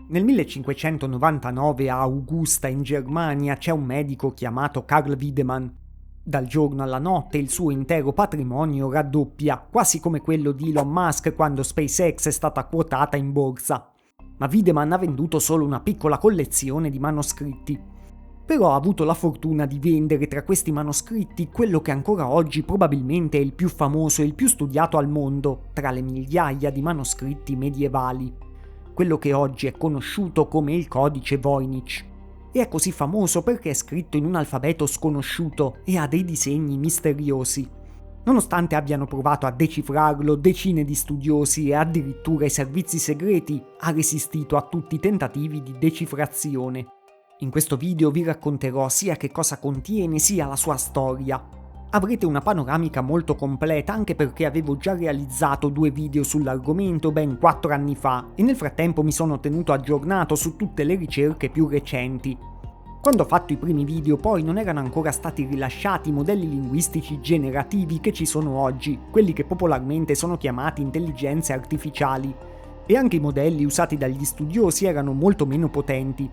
Nel 1599 a Augusta in Germania c'è un medico chiamato Karl Wiedemann. Dal giorno alla notte il suo intero patrimonio raddoppia, quasi come quello di Elon Musk quando SpaceX è stata quotata in borsa. Ma Wiedemann ha venduto solo una piccola collezione di manoscritti. Però ha avuto la fortuna di vendere tra questi manoscritti quello che ancora oggi probabilmente è il più famoso e il più studiato al mondo tra le migliaia di manoscritti medievali. Quello che oggi è conosciuto come il codice Voynich. E è così famoso perché è scritto in un alfabeto sconosciuto e ha dei disegni misteriosi. Nonostante abbiano provato a decifrarlo decine di studiosi e addirittura i servizi segreti, ha resistito a tutti i tentativi di decifrazione. In questo video vi racconterò sia che cosa contiene sia la sua storia. Avrete una panoramica molto completa anche perché avevo già realizzato 2 video sull'argomento ben 4 anni fa e nel frattempo mi sono tenuto aggiornato su tutte le ricerche più recenti. Quando ho fatto i primi video poi non erano ancora stati rilasciati i modelli linguistici generativi che ci sono oggi, quelli che popolarmente sono chiamati intelligenze artificiali, e anche i modelli usati dagli studiosi erano molto meno potenti.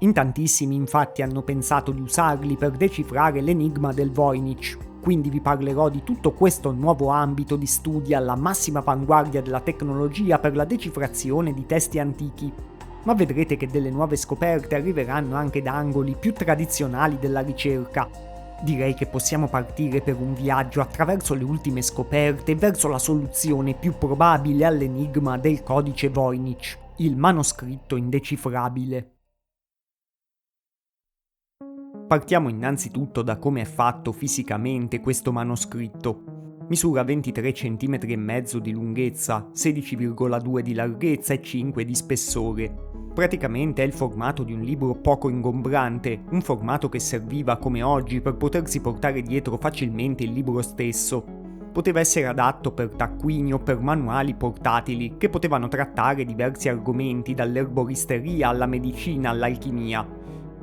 In tantissimi infatti hanno pensato di usarli per decifrare l'enigma del Voynich. Quindi vi parlerò di tutto questo nuovo ambito di studi alla massima avanguardia della tecnologia per la decifrazione di testi antichi. Ma vedrete che delle nuove scoperte arriveranno anche da angoli più tradizionali della ricerca. Direi che possiamo partire per un viaggio attraverso le ultime scoperte verso la soluzione più probabile all'enigma del codice Voynich, il manoscritto indecifrabile. Partiamo innanzitutto da come è fatto fisicamente questo manoscritto. Misura 23 cm e mezzo di lunghezza, 16,2 di larghezza e 5 di spessore. Praticamente è il formato di un libro poco ingombrante, un formato che serviva come oggi per potersi portare dietro facilmente il libro stesso. Poteva essere adatto per taccuini o per manuali portatili che potevano trattare diversi argomenti dall'erboristeria alla medicina all'alchimia.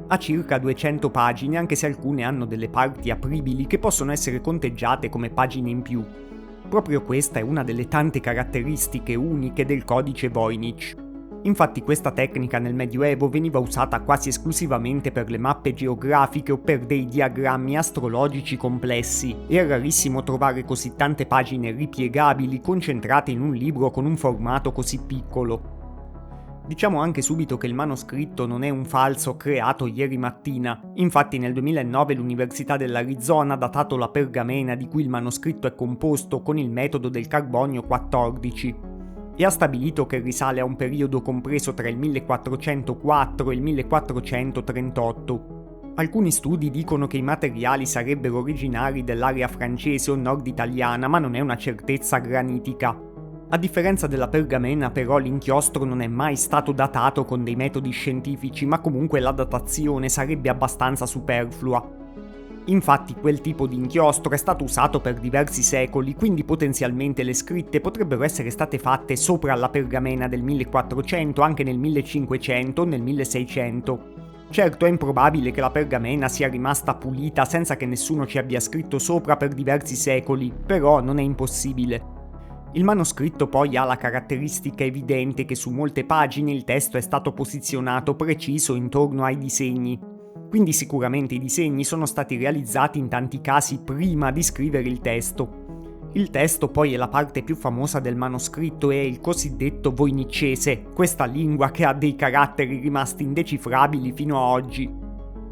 Ha circa 200 pagine anche se alcune hanno delle parti apribili che possono essere conteggiate come pagine in più. Proprio questa è una delle tante caratteristiche uniche del codice Voynich. Infatti questa tecnica nel Medioevo veniva usata quasi esclusivamente per le mappe geografiche o per dei diagrammi astrologici complessi e è rarissimo trovare così tante pagine ripiegabili concentrate in un libro con un formato così piccolo. Diciamo anche subito che il manoscritto non è un falso creato ieri mattina, infatti nel 2009 l'Università dell'Arizona ha datato la pergamena di cui il manoscritto è composto con il metodo del carbonio 14 e ha stabilito che risale a un periodo compreso tra il 1404 e il 1438. Alcuni studi dicono che i materiali sarebbero originari dell'area francese o nord italiana, ma non è una certezza granitica. A differenza della pergamena però l'inchiostro non è mai stato datato con dei metodi scientifici, ma comunque la datazione sarebbe abbastanza superflua. Infatti quel tipo di inchiostro è stato usato per diversi secoli, quindi potenzialmente le scritte potrebbero essere state fatte sopra la pergamena del 1400, anche nel 1500 o nel 1600. Certo è improbabile che la pergamena sia rimasta pulita senza che nessuno ci abbia scritto sopra per diversi secoli, però non è impossibile. Il manoscritto poi ha la caratteristica evidente che su molte pagine il testo è stato posizionato preciso intorno ai disegni. Quindi sicuramente i disegni sono stati realizzati in tanti casi prima di scrivere il testo. Il testo poi è la parte più famosa del manoscritto e è il cosiddetto voinicese, questa lingua che ha dei caratteri rimasti indecifrabili fino a oggi.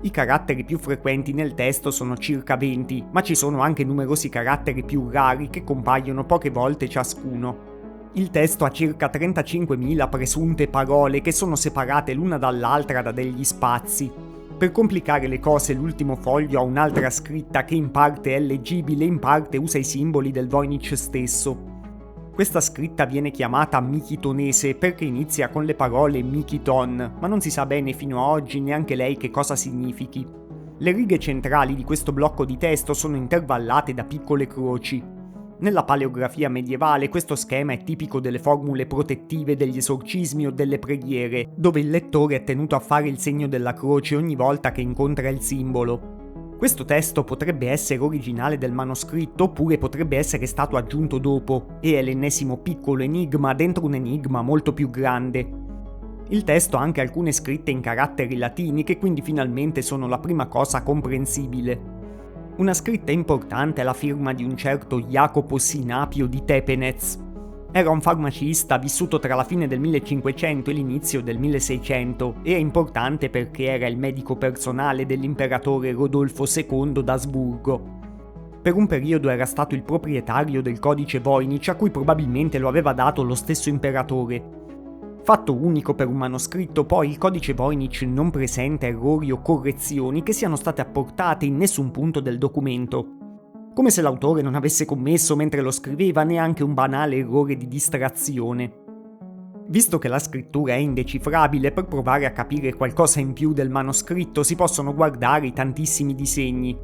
I caratteri più frequenti nel testo sono circa 20, ma ci sono anche numerosi caratteri più rari che compaiono poche volte ciascuno. Il testo ha circa 35.000 presunte parole che sono separate l'una dall'altra da degli spazi. Per complicare le cose l'ultimo foglio ha un'altra scritta che in parte è leggibile e in parte usa i simboli del Voynich stesso. Questa scritta viene chiamata michitonese perché inizia con le parole Michiton, ma non si sa bene fino a oggi neanche lei che cosa significhi. Le righe centrali di questo blocco di testo sono intervallate da piccole croci. Nella paleografia medievale questo schema è tipico delle formule protettive degli esorcismi o delle preghiere, dove il lettore è tenuto a fare il segno della croce ogni volta che incontra il simbolo. Questo testo potrebbe essere originale del manoscritto oppure potrebbe essere stato aggiunto dopo e è l'ennesimo piccolo enigma dentro un enigma molto più grande. Il testo ha anche alcune scritte in caratteri latini che quindi finalmente sono la prima cosa comprensibile. Una scritta importante è la firma di un certo Jacopo Sinapio di Tepenez. Era un farmacista vissuto tra la fine del 1500 e l'inizio del 1600 e è importante perché era il medico personale dell'imperatore Rodolfo II d'Asburgo. Per un periodo era stato il proprietario del codice Voynich a cui probabilmente lo aveva dato lo stesso imperatore. Fatto unico per un manoscritto, poi il codice Voynich non presenta errori o correzioni che siano state apportate in nessun punto del documento. Come se l'autore non avesse commesso mentre lo scriveva neanche un banale errore di distrazione. Visto che la scrittura è indecifrabile, per provare a capire qualcosa in più del manoscritto si possono guardare i tantissimi disegni.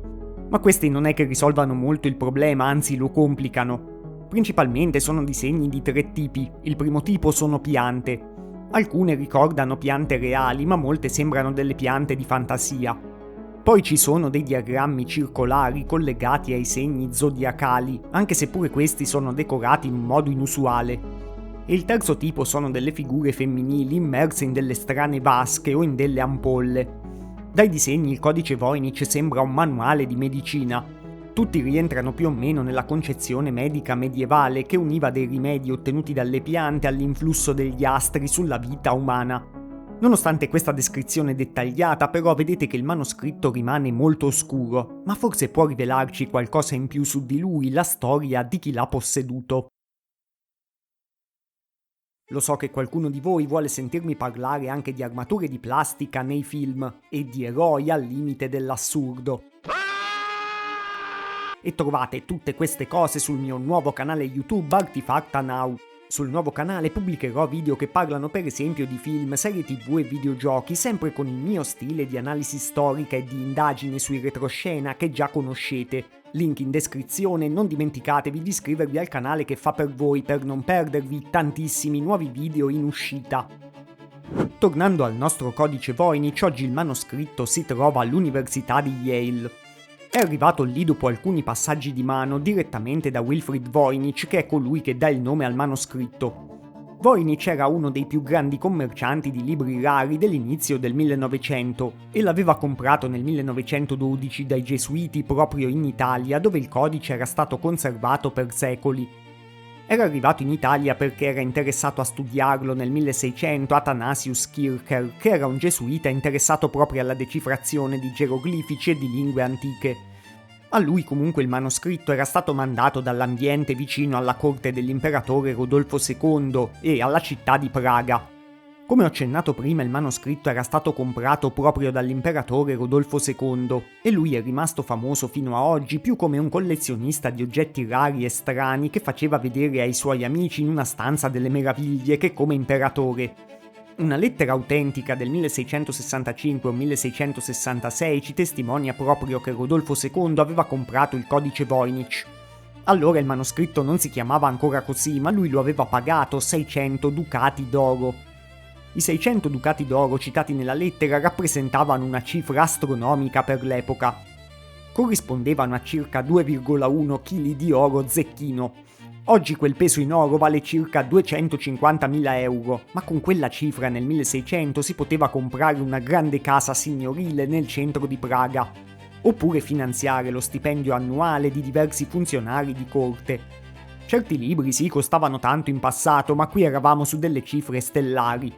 Ma questi non è che risolvano molto il problema, anzi lo complicano. Principalmente sono disegni di 3 tipi. Il primo tipo sono piante. Alcune ricordano piante reali, ma molte sembrano delle piante di fantasia. Poi ci sono dei diagrammi circolari collegati ai segni zodiacali, anche se pure questi sono decorati in un modo inusuale. E il terzo tipo sono delle figure femminili immerse in delle strane vasche o in delle ampolle. Dai disegni il codice Voynich sembra un manuale di medicina. Tutti rientrano più o meno nella concezione medica medievale che univa dei rimedi ottenuti dalle piante all'influsso degli astri sulla vita umana. Nonostante questa descrizione dettagliata, però vedete che il manoscritto rimane molto oscuro, ma forse può rivelarci qualcosa in più su di lui, la storia di chi l'ha posseduto. Lo so che qualcuno di voi vuole sentirmi parlare anche di armature di plastica nei film e di eroi al limite dell'assurdo. E trovate tutte queste cose sul mio nuovo canale YouTube Artifacta Now. Sul nuovo canale pubblicherò video che parlano per esempio di film, serie TV e videogiochi, sempre con il mio stile di analisi storica e di indagine sui retroscena che già conoscete. Link in descrizione, non dimenticatevi di iscrivervi al canale che fa per voi per non perdervi tantissimi nuovi video in uscita. Tornando al nostro codice Voynich, oggi il manoscritto si trova all'Università di Yale. È arrivato lì dopo alcuni passaggi di mano direttamente da Wilfrid Voynich, che è colui che dà il nome al manoscritto. Voynich era uno dei più grandi commercianti di libri rari dell'inizio del 1900 e l'aveva comprato nel 1912 dai Gesuiti proprio in Italia, dove il codice era stato conservato per secoli. Era arrivato in Italia perché era interessato a studiarlo nel 1600 Athanasius Kircher, che era un gesuita interessato proprio alla decifrazione di geroglifici e di lingue antiche. A lui comunque il manoscritto era stato mandato dall'ambiente vicino alla corte dell'imperatore Rodolfo II e alla città di Praga. Come ho accennato prima, il manoscritto era stato comprato proprio dall'imperatore Rodolfo II e lui è rimasto famoso fino a oggi più come un collezionista di oggetti rari e strani che faceva vedere ai suoi amici in una stanza delle meraviglie che come imperatore. Una lettera autentica del 1665 o 1666 ci testimonia proprio che Rodolfo II aveva comprato il codice Voynich. Allora il manoscritto non si chiamava ancora così, ma lui lo aveva pagato 600 ducati d'oro. I 600 ducati d'oro citati nella lettera rappresentavano una cifra astronomica per l'epoca. Corrispondevano a circa 2,1 kg di oro zecchino. Oggi quel peso in oro vale circa 250.000 euro, ma con quella cifra nel 1600 si poteva comprare una grande casa signorile nel centro di Praga, oppure finanziare lo stipendio annuale di diversi funzionari di corte. Certi libri sì costavano tanto in passato, ma qui eravamo su delle cifre stellari.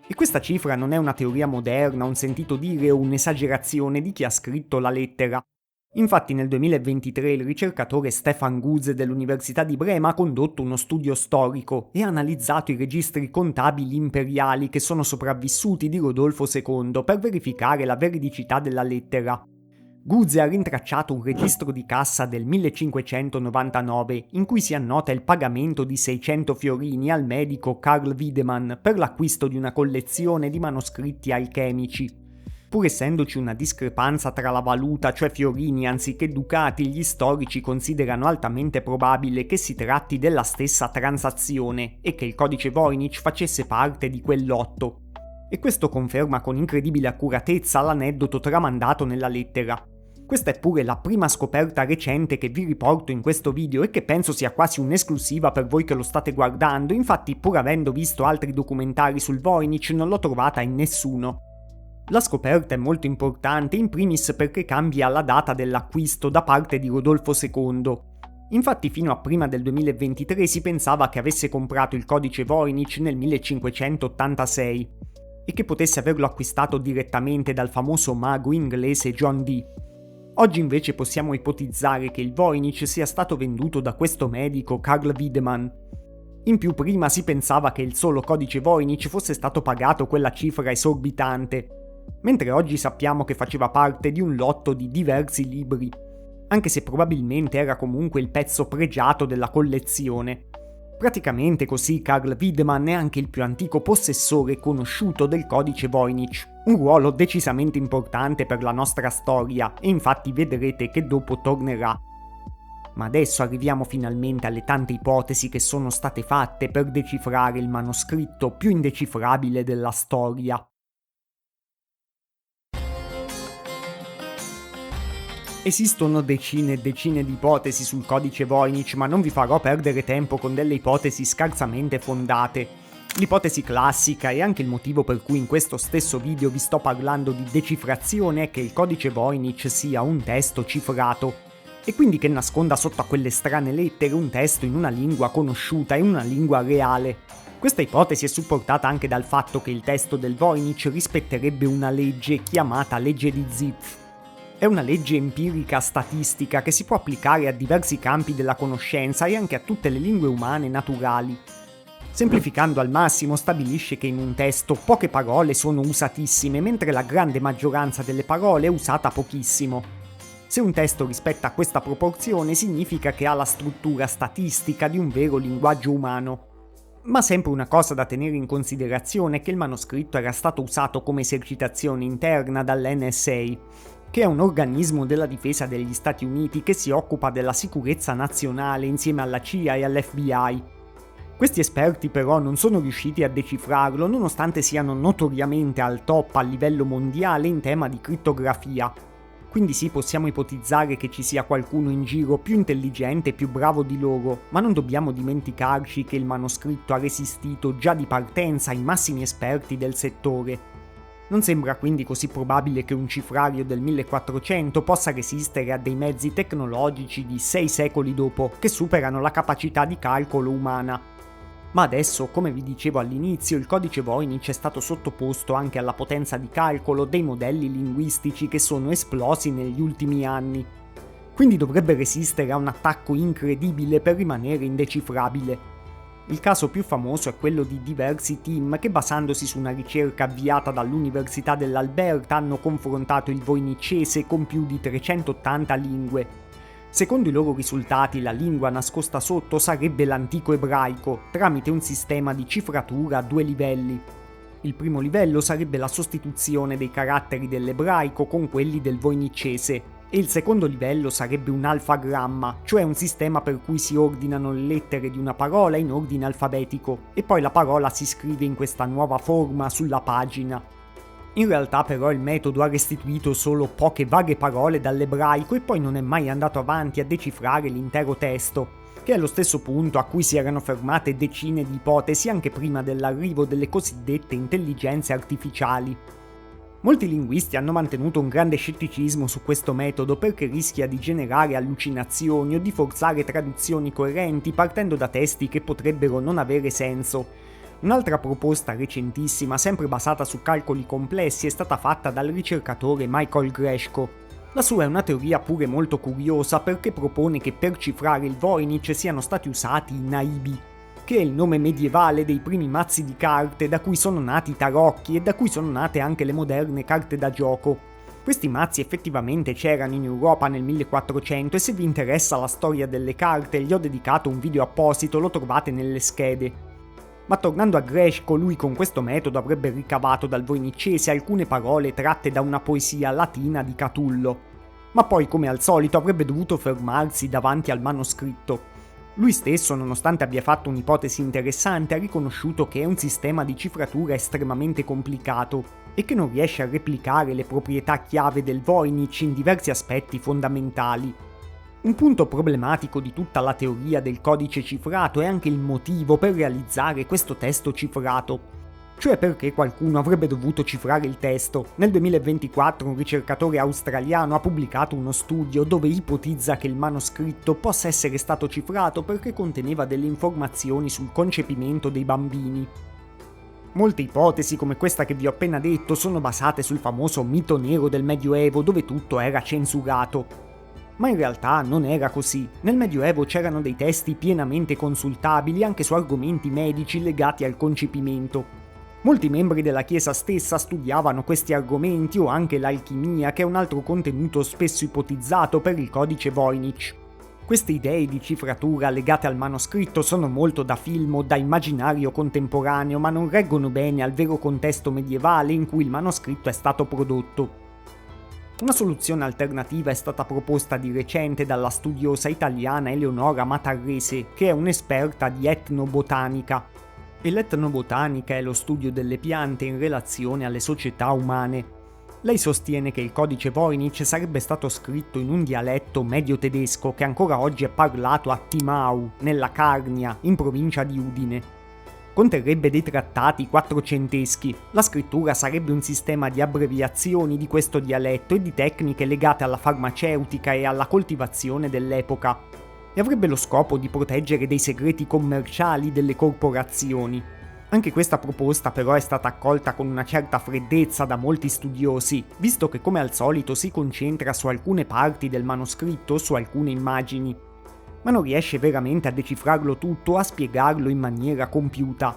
E questa cifra non è una teoria moderna, un sentito dire o un'esagerazione di chi ha scritto la lettera. Infatti nel 2023 il ricercatore Stefan Guze dell'Università di Brema ha condotto uno studio storico e ha analizzato i registri contabili imperiali che sono sopravvissuti di Rodolfo II per verificare la veridicità della lettera. Guze ha rintracciato un registro di cassa del 1599 in cui si annota il pagamento di 600 fiorini al medico Carl Wiedemann per l'acquisto di una collezione di manoscritti alchemici. Pur essendoci una discrepanza tra la valuta, cioè fiorini anziché ducati, gli storici considerano altamente probabile che si tratti della stessa transazione e che il codice Voynich facesse parte di quel lotto. E questo conferma con incredibile accuratezza l'aneddoto tramandato nella lettera. Questa è pure la prima scoperta recente che vi riporto in questo video e che penso sia quasi un'esclusiva per voi che lo state guardando, infatti pur avendo visto altri documentari sul Voynich non l'ho trovata in nessuno. La scoperta è molto importante, in primis perché cambia la data dell'acquisto da parte di Rodolfo II. Infatti fino a prima del 2023 si pensava che avesse comprato il codice Voynich nel 1586 e che potesse averlo acquistato direttamente dal famoso mago inglese John Dee. Oggi invece possiamo ipotizzare che il Voynich sia stato venduto da questo medico Carl Wiedemann. In più prima si pensava che il solo codice Voynich fosse stato pagato quella cifra esorbitante, mentre oggi sappiamo che faceva parte di un lotto di diversi libri, anche se probabilmente era comunque il pezzo pregiato della collezione. Praticamente così Carl Wiedemann è anche il più antico possessore conosciuto del codice Voynich, un ruolo decisamente importante per la nostra storia e infatti vedrete che dopo tornerà. Ma adesso arriviamo finalmente alle tante ipotesi che sono state fatte per decifrare il manoscritto più indecifrabile della storia. Esistono decine e decine di ipotesi sul codice Voynich, ma non vi farò perdere tempo con delle ipotesi scarsamente fondate. L'ipotesi classica e anche il motivo per cui in questo stesso video vi sto parlando di decifrazione è che il codice Voynich sia un testo cifrato, e quindi che nasconda sotto a quelle strane lettere un testo in una lingua conosciuta e una lingua reale. Questa ipotesi è supportata anche dal fatto che il testo del Voynich rispetterebbe una legge chiamata legge di Zipf. È una legge empirica statistica che si può applicare a diversi campi della conoscenza e anche a tutte le lingue umane naturali. Semplificando al massimo stabilisce che in un testo poche parole sono usatissime, mentre la grande maggioranza delle parole è usata pochissimo. Se un testo rispetta questa proporzione significa che ha la struttura statistica di un vero linguaggio umano. Ma sempre una cosa da tenere in considerazione è che il manoscritto era stato usato come esercitazione interna dall'NSA, che è un organismo della difesa degli Stati Uniti che si occupa della sicurezza nazionale insieme alla CIA e all'FBI. Questi esperti però non sono riusciti a decifrarlo nonostante siano notoriamente al top a livello mondiale in tema di crittografia. Quindi sì, possiamo ipotizzare che ci sia qualcuno in giro più intelligente e più bravo di loro, ma non dobbiamo dimenticarci che il manoscritto ha resistito già di partenza ai massimi esperti del settore. Non sembra quindi così probabile che un cifrario del 1400 possa resistere a dei mezzi tecnologici di 6 secoli dopo, che superano la capacità di calcolo umana. Ma adesso, come vi dicevo all'inizio, il codice Voynich è stato sottoposto anche alla potenza di calcolo dei modelli linguistici che sono esplosi negli ultimi anni. Quindi dovrebbe resistere a un attacco incredibile per rimanere indecifrabile. Il caso più famoso è quello di diversi team che, basandosi su una ricerca avviata dall'Università dell'Alberta, hanno confrontato il voynicese con più di 380 lingue. Secondo i loro risultati, la lingua nascosta sotto sarebbe l'antico ebraico, tramite un sistema di cifratura a 2 livelli. Il primo livello sarebbe la sostituzione dei caratteri dell'ebraico con quelli del voynicese, e il secondo livello sarebbe un alfagramma, cioè un sistema per cui si ordinano le lettere di una parola in ordine alfabetico, e poi la parola si scrive in questa nuova forma sulla pagina. In realtà però il metodo ha restituito solo poche vaghe parole dall'ebraico e poi non è mai andato avanti a decifrare l'intero testo, che è lo stesso punto a cui si erano fermate decine di ipotesi anche prima dell'arrivo delle cosiddette intelligenze artificiali. Molti linguisti hanno mantenuto un grande scetticismo su questo metodo perché rischia di generare allucinazioni o di forzare traduzioni coerenti partendo da testi che potrebbero non avere senso. Un'altra proposta recentissima, sempre basata su calcoli complessi, è stata fatta dal ricercatore Michael Greshko. La sua è una teoria pure molto curiosa perché propone che per cifrare il Voynich siano stati usati i naibi, che è il nome medievale dei primi mazzi di carte da cui sono nati i tarocchi e da cui sono nate anche le moderne carte da gioco. Questi mazzi effettivamente c'erano in Europa nel 1400 e se vi interessa la storia delle carte gli ho dedicato un video apposito, lo trovate nelle schede. Ma tornando a Greshko, lui con questo metodo avrebbe ricavato dal voynicese alcune parole tratte da una poesia latina di Catullo, ma poi come al solito avrebbe dovuto fermarsi davanti al manoscritto. Lui stesso, nonostante abbia fatto un'ipotesi interessante, ha riconosciuto che è un sistema di cifratura estremamente complicato e che non riesce a replicare le proprietà chiave del Voynich in diversi aspetti fondamentali. Un punto problematico di tutta la teoria del codice cifrato è anche il motivo per realizzare questo testo cifrato. Cioè perché qualcuno avrebbe dovuto cifrare il testo. Nel 2024 un ricercatore australiano ha pubblicato uno studio dove ipotizza che il manoscritto possa essere stato cifrato perché conteneva delle informazioni sul concepimento dei bambini. Molte ipotesi come questa che vi ho appena detto sono basate sul famoso mito nero del Medioevo dove tutto era censurato. Ma in realtà non era così. Nel Medioevo c'erano dei testi pienamente consultabili anche su argomenti medici legati al concepimento. Molti membri della Chiesa stessa studiavano questi argomenti o anche l'alchimia, che è un altro contenuto spesso ipotizzato per il codice Voynich. Queste idee di cifratura legate al manoscritto sono molto da film o da immaginario contemporaneo, ma non reggono bene al vero contesto medievale in cui il manoscritto è stato prodotto. Una soluzione alternativa è stata proposta di recente dalla studiosa italiana Eleonora Matarrese, che è un'esperta di etnobotanica. E l'etnobotanica è lo studio delle piante in relazione alle società umane. Lei sostiene che il codice Voynich sarebbe stato scritto in un dialetto medio-tedesco che ancora oggi è parlato a Timau, nella Carnia, in provincia di Udine. Conterrebbe dei trattati quattrocenteschi. La scrittura sarebbe un sistema di abbreviazioni di questo dialetto e di tecniche legate alla farmaceutica e alla coltivazione dell'epoca, e avrebbe lo scopo di proteggere dei segreti commerciali delle corporazioni. Anche questa proposta però è stata accolta con una certa freddezza da molti studiosi, visto che come al solito si concentra su alcune parti del manoscritto o su alcune immagini, ma non riesce veramente a decifrarlo tutto o a spiegarlo in maniera compiuta.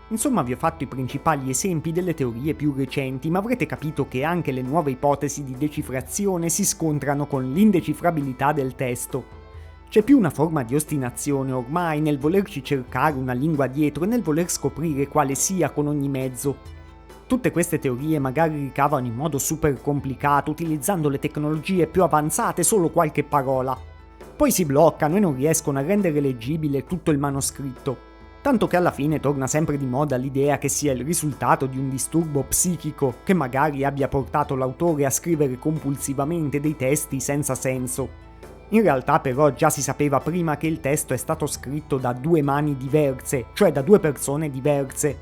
Insomma, vi ho fatto i principali esempi delle teorie più recenti, ma avrete capito che anche le nuove ipotesi di decifrazione si scontrano con l'indecifrabilità del testo. C'è più una forma di ostinazione ormai nel volerci cercare una lingua dietro e nel voler scoprire quale sia con ogni mezzo. Tutte queste teorie magari ricavano in modo super complicato, utilizzando le tecnologie più avanzate solo qualche parola. Poi si bloccano e non riescono a rendere leggibile tutto il manoscritto. Tanto che alla fine torna sempre di moda l'idea che sia il risultato di un disturbo psichico che magari abbia portato l'autore a scrivere compulsivamente dei testi senza senso. In realtà però già si sapeva prima che il testo è stato scritto da due mani diverse, cioè da due persone diverse,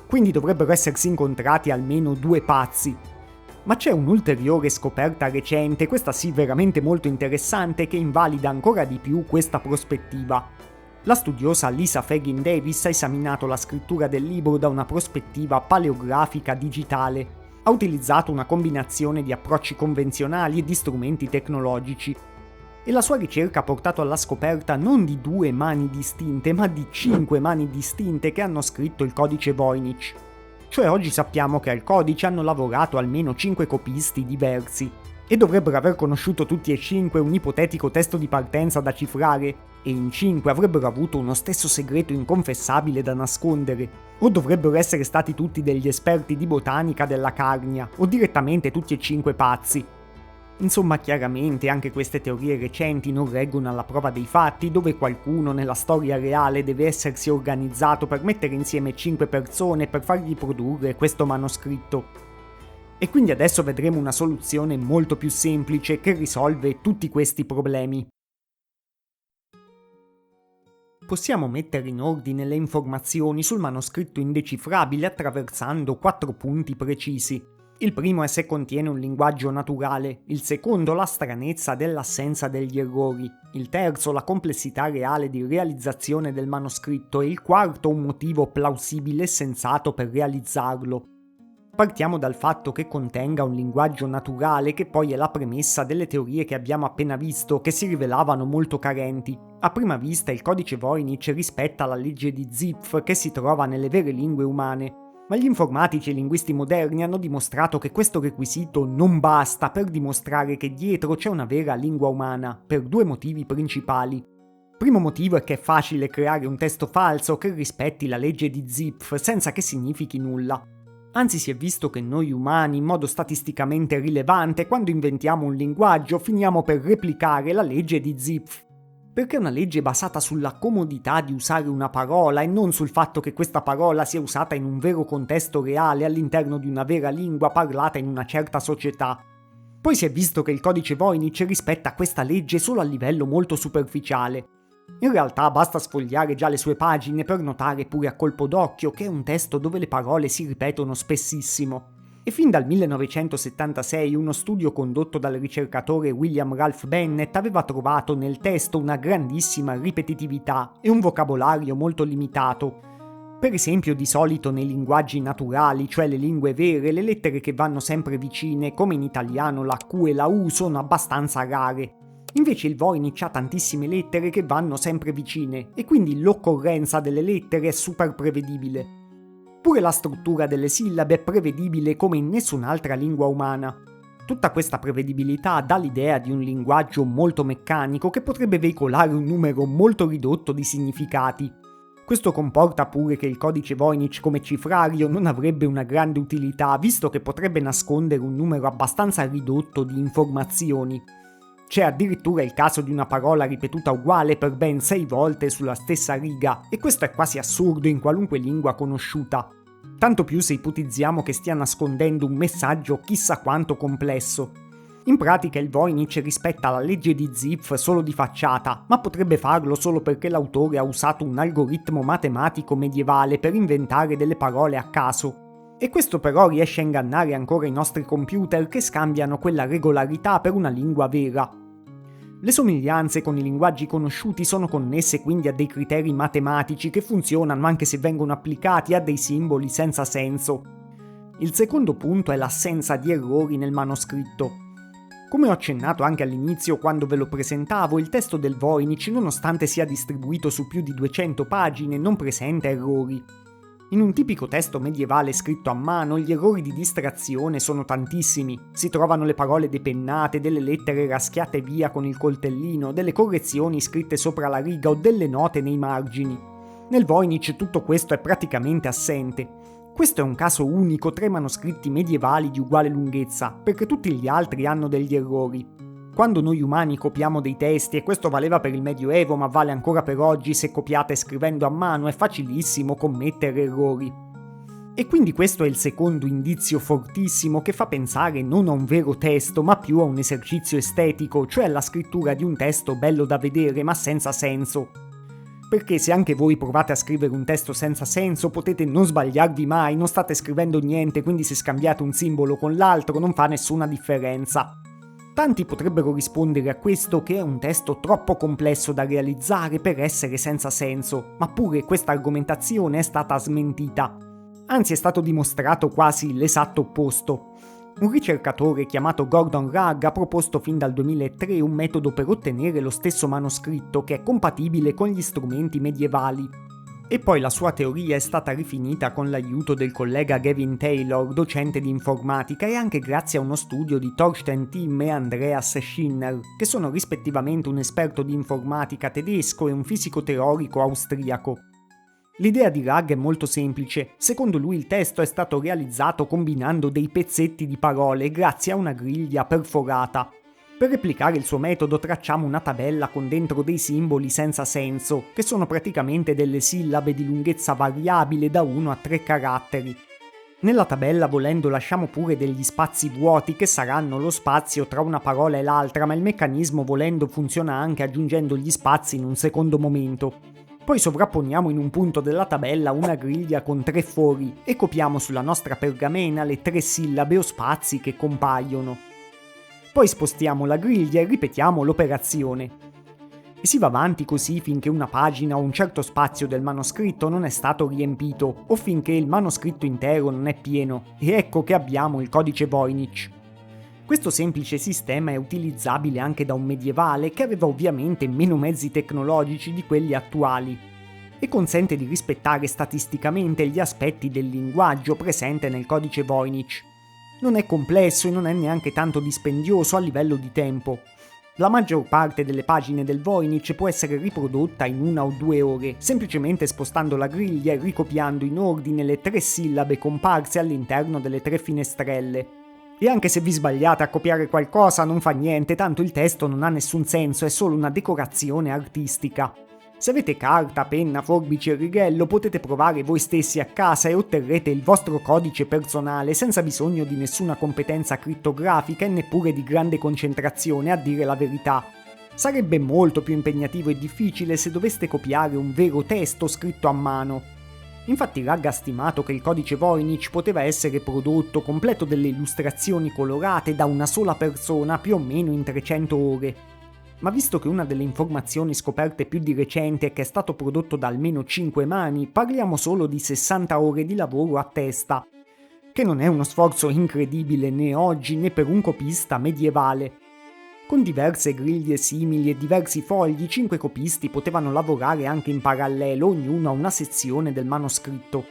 quindi dovrebbero essersi incontrati almeno due pazzi. Ma c'è un'ulteriore scoperta recente, questa sì veramente molto interessante, che invalida ancora di più questa prospettiva. La studiosa Lisa Fagin Davis ha esaminato la scrittura del libro da una prospettiva paleografica digitale. Ha utilizzato una combinazione di approcci convenzionali e di strumenti tecnologici. E la sua ricerca ha portato alla scoperta non di 2 mani distinte, ma di 5 mani distinte che hanno scritto il codice Voynich. Cioè oggi sappiamo che al codice hanno lavorato almeno 5 copisti diversi, e dovrebbero aver conosciuto tutti e 5 un ipotetico testo di partenza da cifrare, e in 5 avrebbero avuto uno stesso segreto inconfessabile da nascondere, o dovrebbero essere stati tutti degli esperti di botanica della Carnia, o direttamente tutti e 5 pazzi. Insomma, chiaramente anche queste teorie recenti non reggono alla prova dei fatti, dove qualcuno nella storia reale deve essersi organizzato per mettere insieme 5 persone per fargli produrre questo manoscritto. E quindi adesso vedremo una soluzione molto più semplice che risolve tutti questi problemi. Possiamo mettere in ordine le informazioni sul manoscritto indecifrabile attraversando 4 punti precisi. Il primo è se contiene un linguaggio naturale, il secondo la stranezza dell'assenza degli errori, il terzo la complessità reale di realizzazione del manoscritto e il quarto un motivo plausibile e sensato per realizzarlo. Partiamo dal fatto che contenga un linguaggio naturale, che poi è la premessa delle teorie che abbiamo appena visto, che si rivelavano molto carenti. A prima vista il codice Voynich rispetta la legge di Zipf che si trova nelle vere lingue umane, ma gli informatici e i linguisti moderni hanno dimostrato che questo requisito non basta per dimostrare che dietro c'è una vera lingua umana, per 2 motivi principali. Primo motivo è che è facile creare un testo falso che rispetti la legge di Zipf senza che significhi nulla. Anzi, si è visto che noi umani, in modo statisticamente rilevante, quando inventiamo un linguaggio, finiamo per replicare la legge di Zipf. Perché è una legge basata sulla comodità di usare una parola e non sul fatto che questa parola sia usata in un vero contesto reale all'interno di una vera lingua parlata in una certa società. Poi si è visto che il codice Voynich rispetta questa legge solo a livello molto superficiale. In realtà basta sfogliare già le sue pagine per notare pure a colpo d'occhio che è un testo dove le parole si ripetono spessissimo. E fin dal 1976 uno studio condotto dal ricercatore William Ralph Bennett aveva trovato nel testo una grandissima ripetitività e un vocabolario molto limitato. Per esempio, di solito nei linguaggi naturali, cioè le lingue vere, le lettere che vanno sempre vicine, come in italiano la Q e la U, sono abbastanza rare. Invece il Voynich ha tantissime lettere che vanno sempre vicine e quindi l'occorrenza delle lettere è super prevedibile. Pure la struttura delle sillabe è prevedibile come in nessun'altra lingua umana. Tutta questa prevedibilità dà l'idea di un linguaggio molto meccanico che potrebbe veicolare un numero molto ridotto di significati. Questo comporta pure che il codice Voynich come cifrario non avrebbe una grande utilità, visto che potrebbe nascondere un numero abbastanza ridotto di informazioni. C'è addirittura il caso di una parola ripetuta uguale per ben 6 volte sulla stessa riga, e questo è quasi assurdo in qualunque lingua conosciuta. Tanto più se ipotizziamo che stia nascondendo un messaggio chissà quanto complesso. In pratica il Voynich rispetta la legge di Zipf solo di facciata, ma potrebbe farlo solo perché l'autore ha usato un algoritmo matematico medievale per inventare delle parole a caso. E questo però riesce a ingannare ancora i nostri computer che scambiano quella regolarità per una lingua vera. Le somiglianze con i linguaggi conosciuti sono connesse quindi a dei criteri matematici che funzionano anche se vengono applicati a dei simboli senza senso. Il secondo punto è l'assenza di errori nel manoscritto. Come ho accennato anche all'inizio quando ve lo presentavo, il testo del Voynich, nonostante sia distribuito su più di 200 pagine, non presenta errori. In un tipico testo medievale scritto a mano, gli errori di distrazione sono tantissimi. Si trovano le parole depennate, delle lettere raschiate via con il coltellino, delle correzioni scritte sopra la riga o delle note nei margini. Nel Voynich tutto questo è praticamente assente. Questo è un caso unico tra i manoscritti medievali di uguale lunghezza, perché tutti gli altri hanno degli errori. Quando noi umani copiamo dei testi, e questo valeva per il Medioevo ma vale ancora per oggi se copiate scrivendo a mano, è facilissimo commettere errori. E quindi questo è il secondo indizio fortissimo che fa pensare non a un vero testo ma più a un esercizio estetico, cioè alla scrittura di un testo bello da vedere ma senza senso. Perché se anche voi provate a scrivere un testo senza senso potete non sbagliarvi mai, non state scrivendo niente, quindi se scambiate un simbolo con l'altro non fa nessuna differenza. Tanti potrebbero rispondere a questo che è un testo troppo complesso da realizzare per essere senza senso, ma pure questa argomentazione è stata smentita. Anzi, è stato dimostrato quasi l'esatto opposto. Un ricercatore chiamato Gordon Ragg ha proposto fin dal 2003 un metodo per ottenere lo stesso manoscritto che è compatibile con gli strumenti medievali. E poi la sua teoria è stata rifinita con l'aiuto del collega Gavin Taylor, docente di informatica, e anche grazie a uno studio di Thorsten Timm e Andreas Schinner, che sono rispettivamente un esperto di informatica tedesco e un fisico teorico austriaco. L'idea di Ragg è molto semplice. Secondo lui il testo è stato realizzato combinando dei pezzetti di parole grazie a una griglia perforata. Per replicare il suo metodo tracciamo una tabella con dentro dei simboli senza senso, che sono praticamente delle sillabe di lunghezza variabile da 1 a 3 caratteri. Nella tabella, volendo, lasciamo pure degli spazi vuoti che saranno lo spazio tra una parola e l'altra, ma il meccanismo, volendo, funziona anche aggiungendo gli spazi in un secondo momento. Poi sovrapponiamo in un punto della tabella una griglia con 3 fori e copiamo sulla nostra pergamena le 3 sillabe o spazi che compaiono. Poi spostiamo la griglia e ripetiamo l'operazione. E si va avanti così finché una pagina o un certo spazio del manoscritto non è stato riempito, o finché il manoscritto intero non è pieno, e ecco che abbiamo il codice Voynich. Questo semplice sistema è utilizzabile anche da un medievale che aveva ovviamente meno mezzi tecnologici di quelli attuali, e consente di rispettare statisticamente gli aspetti del linguaggio presente nel codice Voynich. Non è complesso e non è neanche tanto dispendioso a livello di tempo. La maggior parte delle pagine del Voynich può essere riprodotta in 1 o 2 ore, semplicemente spostando la griglia e ricopiando in ordine le 3 sillabe comparse all'interno delle 3 finestrelle. E anche se vi sbagliate a copiare qualcosa non fa niente, tanto il testo non ha nessun senso, è solo una decorazione artistica. Se avete carta, penna, forbice e righello potete provare voi stessi a casa e otterrete il vostro codice personale senza bisogno di nessuna competenza crittografica e neppure di grande concentrazione, a dire la verità. Sarebbe molto più impegnativo e difficile se doveste copiare un vero testo scritto a mano. Infatti Ragg ha stimato che il codice Voynich poteva essere prodotto completo delle illustrazioni colorate da una sola persona più o meno in 300 ore. Ma visto che una delle informazioni scoperte più di recente è che è stato prodotto da almeno 5 mani, parliamo solo di 60 ore di lavoro a testa, che non è uno sforzo incredibile né oggi né per un copista medievale. Con diverse griglie simili e diversi fogli, 5 copisti potevano lavorare anche in parallelo, ognuno a una sezione del manoscritto.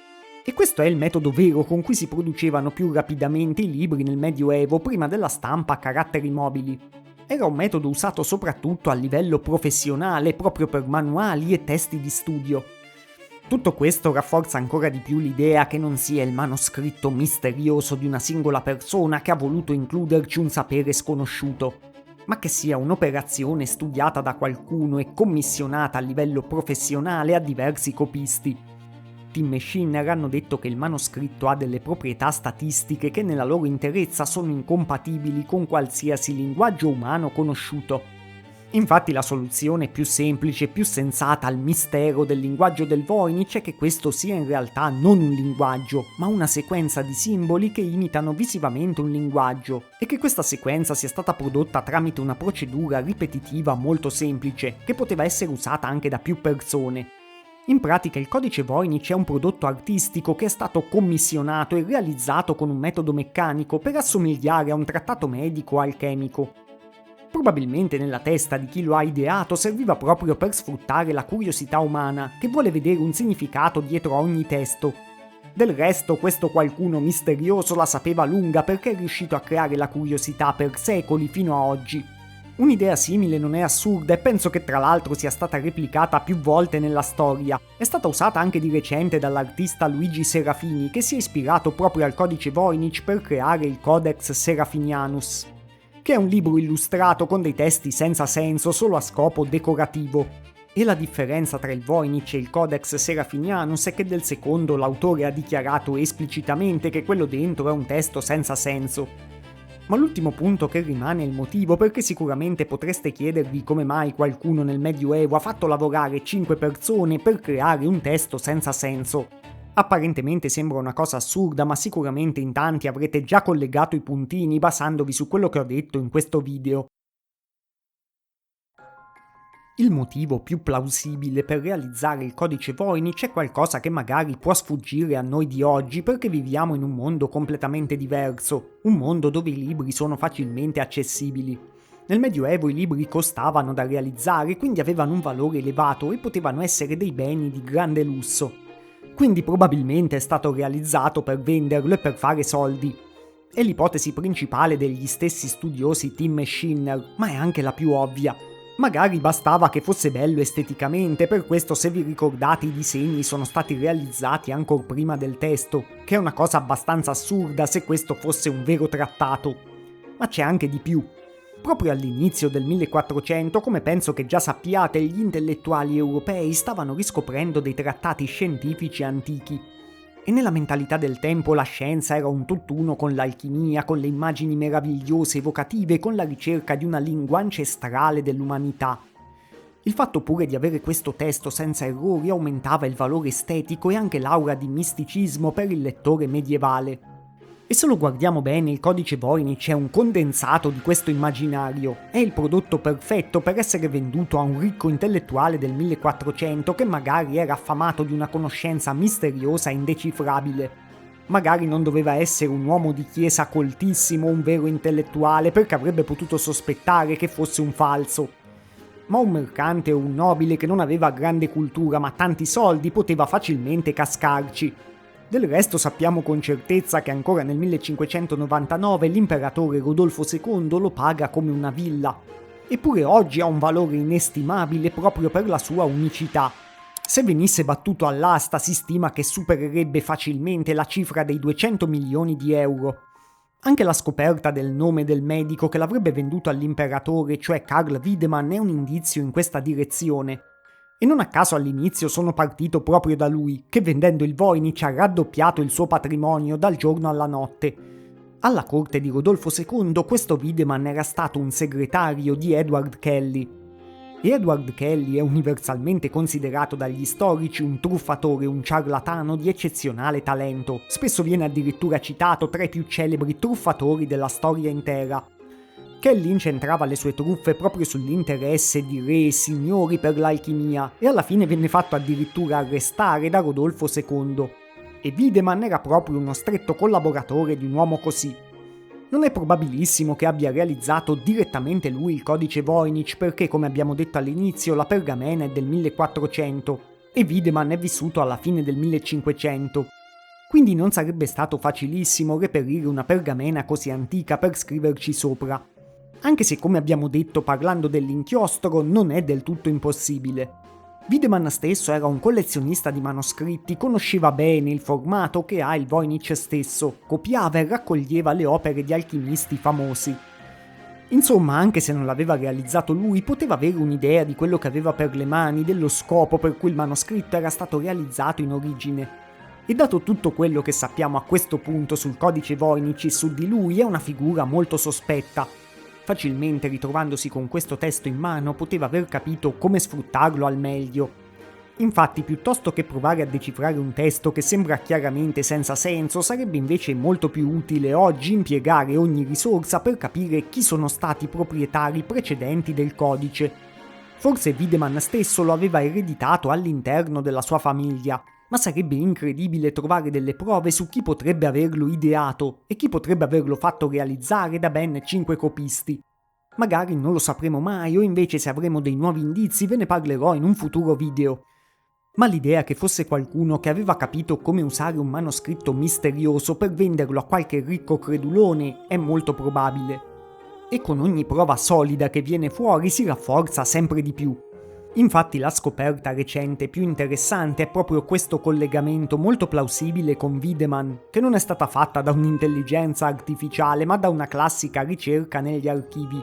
E questo è il metodo vero con cui si producevano più rapidamente i libri nel Medioevo prima della stampa a caratteri mobili. Era un metodo usato soprattutto a livello professionale, proprio per manuali e testi di studio. Tutto questo rafforza ancora di più l'idea che non sia il manoscritto misterioso di una singola persona che ha voluto includerci un sapere sconosciuto, ma che sia un'operazione studiata da qualcuno e commissionata a livello professionale a diversi copisti. Tim e Shinner hanno detto che il manoscritto ha delle proprietà statistiche che nella loro interezza sono incompatibili con qualsiasi linguaggio umano conosciuto. Infatti la soluzione più semplice e più sensata al mistero del linguaggio del Voynich è che questo sia in realtà non un linguaggio, ma una sequenza di simboli che imitano visivamente un linguaggio, e che questa sequenza sia stata prodotta tramite una procedura ripetitiva molto semplice, che poteva essere usata anche da più persone. In pratica il codice Voynich è un prodotto artistico che è stato commissionato e realizzato con un metodo meccanico per assomigliare a un trattato medico o alchemico. Probabilmente nella testa di chi lo ha ideato serviva proprio per sfruttare la curiosità umana, che vuole vedere un significato dietro a ogni testo. Del resto questo qualcuno misterioso la sapeva lunga perché è riuscito a creare la curiosità per secoli fino a oggi. Un'idea simile non è assurda e penso che tra l'altro sia stata replicata più volte nella storia. È stata usata anche di recente dall'artista Luigi Serafini, che si è ispirato proprio al codice Voynich per creare il Codex Serafinianus, che è un libro illustrato con dei testi senza senso solo a scopo decorativo. E la differenza tra il Voynich e il Codex Serafinianus è che del secondo l'autore ha dichiarato esplicitamente che quello dentro è un testo senza senso. Ma l'ultimo punto che rimane è il motivo, perché sicuramente potreste chiedervi come mai qualcuno nel Medioevo ha fatto lavorare 5 persone per creare un testo senza senso. Apparentemente sembra una cosa assurda, ma sicuramente in tanti avrete già collegato i puntini basandovi su quello che ho detto in questo video. Il motivo più plausibile per realizzare il codice Voynich è qualcosa che magari può sfuggire a noi di oggi perché viviamo in un mondo completamente diverso, un mondo dove i libri sono facilmente accessibili. Nel Medioevo i libri costavano da realizzare, quindi avevano un valore elevato e potevano essere dei beni di grande lusso. Quindi probabilmente è stato realizzato per venderlo e per fare soldi. È l'ipotesi principale degli stessi studiosi Tim e Shinner, ma è anche la più ovvia. Magari bastava che fosse bello esteticamente, per questo se vi ricordate i disegni sono stati realizzati ancora prima del testo, che è una cosa abbastanza assurda se questo fosse un vero trattato. Ma c'è anche di più. Proprio all'inizio del 1400, come penso che già sappiate, gli intellettuali europei stavano riscoprendo dei trattati scientifici antichi. E nella mentalità del tempo la scienza era un tutt'uno con l'alchimia, con le immagini meravigliose evocative, con la ricerca di una lingua ancestrale dell'umanità. Il fatto pure di avere questo testo senza errori aumentava il valore estetico e anche l'aura di misticismo per il lettore medievale. E se lo guardiamo bene, il codice Voynich è un condensato di questo immaginario, è il prodotto perfetto per essere venduto a un ricco intellettuale del 1400 che magari era affamato di una conoscenza misteriosa e indecifrabile. Magari non doveva essere un uomo di chiesa coltissimo o un vero intellettuale perché avrebbe potuto sospettare che fosse un falso. Ma un mercante o un nobile che non aveva grande cultura ma tanti soldi poteva facilmente cascarci. Del resto sappiamo con certezza che ancora nel 1599 l'imperatore Rodolfo II lo paga come una villa. Eppure oggi ha un valore inestimabile proprio per la sua unicità. Se venisse battuto all'asta si stima che supererebbe facilmente la cifra dei 200 milioni di euro. Anche la scoperta del nome del medico che l'avrebbe venduto all'imperatore, cioè Karl Wiedemann, è un indizio in questa direzione. E non a caso all'inizio sono partito proprio da lui, che vendendo il Voynich ha raddoppiato il suo patrimonio dal giorno alla notte. Alla corte di Rodolfo II questo Wiedemann era stato un segretario di Edward Kelly. Edward Kelly è universalmente considerato dagli storici un truffatore, un ciarlatano di eccezionale talento. Spesso viene addirittura citato tra i più celebri truffatori della storia intera. Kelly incentrava le sue truffe proprio sull'interesse di re e signori per l'alchimia e alla fine venne fatto addirittura arrestare da Rodolfo II. E Wiedemann era proprio uno stretto collaboratore di un uomo così. Non è probabilissimo che abbia realizzato direttamente lui il codice Voynich perché, come abbiamo detto all'inizio, la pergamena è del 1400 e Wiedemann è vissuto alla fine del 1500. Quindi non sarebbe stato facilissimo reperire una pergamena così antica per scriverci sopra. Anche se, come abbiamo detto parlando dell'inchiostro, non è del tutto impossibile. Wiedemann stesso era un collezionista di manoscritti, conosceva bene il formato che ha il Voynich stesso, copiava e raccoglieva le opere di alchimisti famosi. Insomma, anche se non l'aveva realizzato lui, poteva avere un'idea di quello che aveva per le mani, dello scopo per cui il manoscritto era stato realizzato in origine. E dato tutto quello che sappiamo a questo punto sul codice Voynich su di lui, è una figura molto sospetta. Facilmente ritrovandosi con questo testo in mano poteva aver capito come sfruttarlo al meglio. Infatti, piuttosto che provare a decifrare un testo che sembra chiaramente senza senso, sarebbe invece molto più utile oggi impiegare ogni risorsa per capire chi sono stati i proprietari precedenti del codice. Forse Wiedemann stesso lo aveva ereditato all'interno della sua famiglia, ma sarebbe incredibile trovare delle prove su chi potrebbe averlo ideato e chi potrebbe averlo fatto realizzare da ben 5 copisti. Magari non lo sapremo mai, o invece se avremo dei nuovi indizi ve ne parlerò in un futuro video. Ma l'idea che fosse qualcuno che aveva capito come usare un manoscritto misterioso per venderlo a qualche ricco credulone è molto probabile. E con ogni prova solida che viene fuori si rafforza sempre di più. Infatti la scoperta recente più interessante è proprio questo collegamento molto plausibile con Wiedemann, che non è stata fatta da un'intelligenza artificiale ma da una classica ricerca negli archivi.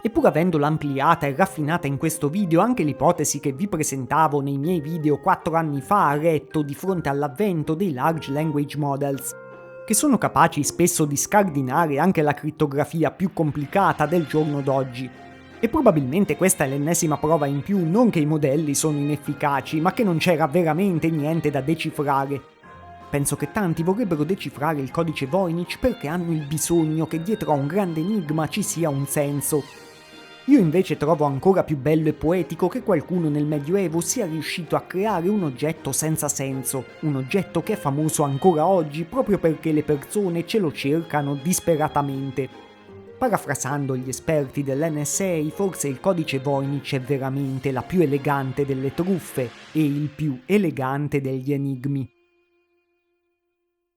E pur avendola ampliata e raffinata in questo video, anche l'ipotesi che vi presentavo nei miei video 4 anni fa ha retto di fronte all'avvento dei Large Language Models, che sono capaci spesso di scardinare anche la crittografia più complicata del giorno d'oggi. E probabilmente questa è l'ennesima prova in più non che i modelli sono inefficaci, ma che non c'era veramente niente da decifrare. Penso che tanti vorrebbero decifrare il codice Voynich perché hanno il bisogno che dietro a un grande enigma ci sia un senso. Io invece trovo ancora più bello e poetico che qualcuno nel Medioevo sia riuscito a creare un oggetto senza senso, un oggetto che è famoso ancora oggi proprio perché le persone ce lo cercano disperatamente. Parafrasando gli esperti dell'NSA, forse il codice Voynich è veramente la più elegante delle truffe e il più elegante degli enigmi.